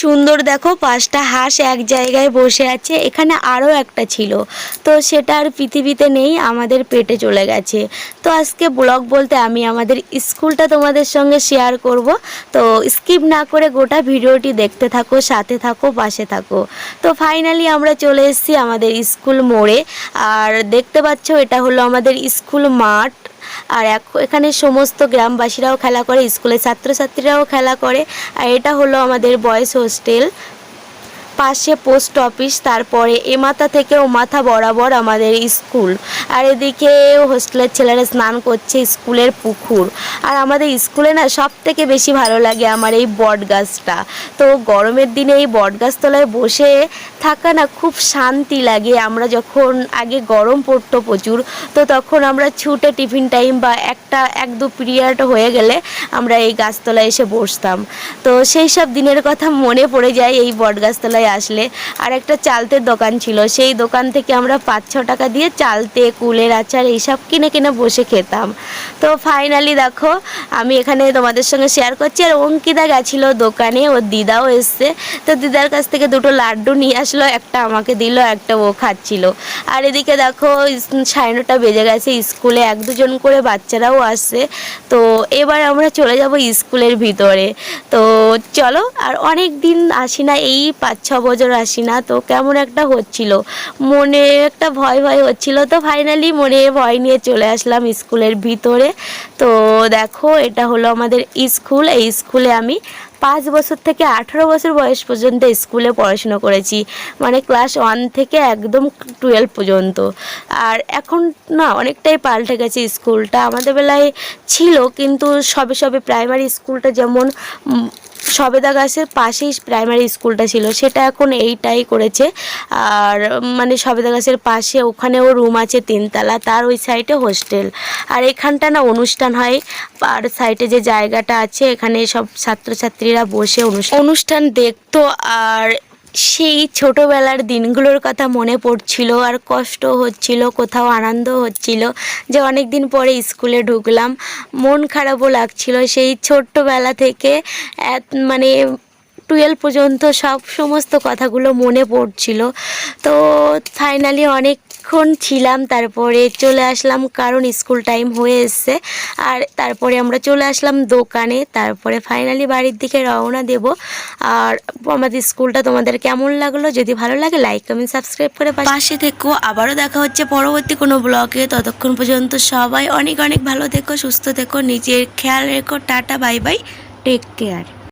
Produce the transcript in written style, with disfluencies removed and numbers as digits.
সুন্দর দেখো, 5টা হাঁস এক জায়গায় বসে আছে। এখানে আরও একটা ছিল, তো সেটা আর পৃথিবীতে নেই, আমাদের পেটে চলে গেছে। তো আজকে ব্লগ বলতে আমি আমাদের স্কুলটা তোমাদের সঙ্গে শেয়ার করব। তো স্কিপ না করে গোটা ভিডিওটি দেখতে থাকো, সাথে থাকো, পাশে থাকো। তো ফাইনালি আমরা চলে এসেছি আমাদের স্কুল মোড়ে। আর দেখতে পাচ্ছ এটা হলো আমাদের স্কুল মাঠ। আর এখানে সমস্ত গ্রামবাসীরাও খেলা করে, স্কুলের ছাত্রছাত্রীরাও খেলা করে। আর এটা হলো আমাদের বয়েজ হোস্টেল, পাশে পোস্ট অফিস, তারপরে এ মাথা থেকে ও মাথা বরাবর আমাদের স্কুল। আর এদিকে হোস্টেলের ছেলেরা স্নান করছে, স্কুলের পুকুর। আর আমাদের স্কুলে না সব থেকে বেশি ভালো লাগে আমার এই বট গাছটা। তো গরমের দিনে এই বট গাছতলায় বসে থাকা না খুব শান্তি লাগে। আমরা যখন আগে গরম পড়তো প্রচুর, তো তখন আমরা ছুটে টিফিন টাইম বা এক দু পিরিয়ড হয়ে গেলে আমরা এই গাছতলায় এসে বসতাম। তো সেই সব দিনের কথা মনে পড়ে যায় এই বট গাছতলায় আসলে। আর একটা চালতের দোকান ছিল, সেই দোকান থেকে আমরা 5-6 টাকা দিয়ে চালতে, কুলের আচার এইসব কিনে কিনে বসে খেতাম। তো ফাইনালি দেখো আমি এখানে তোমাদের সঙ্গে শেয়ার করছি। আর অঙ্কিতা গেছিলো দোকানে, ওর দিদাও এসছে। তো দিদার কাছ থেকে 2টো লাড্ডু নিয়ে আসলো, একটা আমাকে দিল, একটা ও খাচ্ছিল। আর এদিকে দেখো 9:30 বেজে গেছে, স্কুলে 1-2 জন করে বাচ্চারাও আসছে। তো এবার আমরা চলে যাব স্কুলের ভিতরে। তো চলো, আর অনেক দিন আসি না, এই 5-6 বছর আসি না। তো কেমন একটা হচ্ছিল, মনে একটা ভয় ভয় হচ্ছিল। তো ফাইনালি মনে ভয় নিয়ে চলে আসলাম স্কুলের ভিতরে। তো দেখো এটা হলো আমাদের স্কুল। এই স্কুলে আমি 5 বছর থেকে 18 বছর বয়স পর্যন্ত স্কুলে পড়াশোনা করেছি, মানে ক্লাস 1 থেকে একদম 12 পর্যন্ত। আর এখন না অনেকটাই পাল্টে গেছে স্কুলটা। আমাদের বেলায় ছিল কিন্তু সবে সবে প্রাইমারি স্কুলটা, যেমন সবেদা গাছের পাশেই প্রাইমারি স্কুলটা ছিল, সেটা এখন এইটাই করেছে। আর মানে সবেদা গাছের পাশে ওখানেও রুম আছে 3 তলা, তার ওই সাইডে হোস্টেল। আর এখানটা না অনুষ্ঠান হয়, আর সাইডে যে জায়গাটা আছে এখানে সব ছাত্রছাত্রীরা বসে অনুষ্ঠান দেখতো। আর সেই ছোটোবেলার দিনগুলোর কথা মনে পড়ছিল, আর কষ্ট হচ্ছিল, কোথাও আনন্দ হচ্ছিল যে অনেক দিন পরে স্কুলে ঢুকলাম। মন খারাপও লাগছিল, সেই ছোট্টবেলা থেকে মানে 12 পর্যন্ত সমস্ত কথাগুলো মনে পড়ছিল। তো ফাইনালি অনেকক্ষণ ছিলাম, তারপরে চলে আসলাম কারণ স্কুল টাইম হয়ে এসছে। আর তারপরে আমরা চলে আসলাম দোকানে, তারপরে ফাইনালি বাড়ির দিকে রওনা দেব। আর আমাদের স্কুলটা তোমাদের কেমন লাগলো, যদি ভালো লাগে লাইক কমেন্ট সাবস্ক্রাইব করে পাশে থেকো। আবারও দেখা হচ্ছে পরবর্তী কোনো ব্লগে। ততক্ষণ পর্যন্ত সবাই অনেক অনেক ভালো থেকো, সুস্থ থেকো, নিজের খেয়াল রেখো। Tata, bye bye, take care.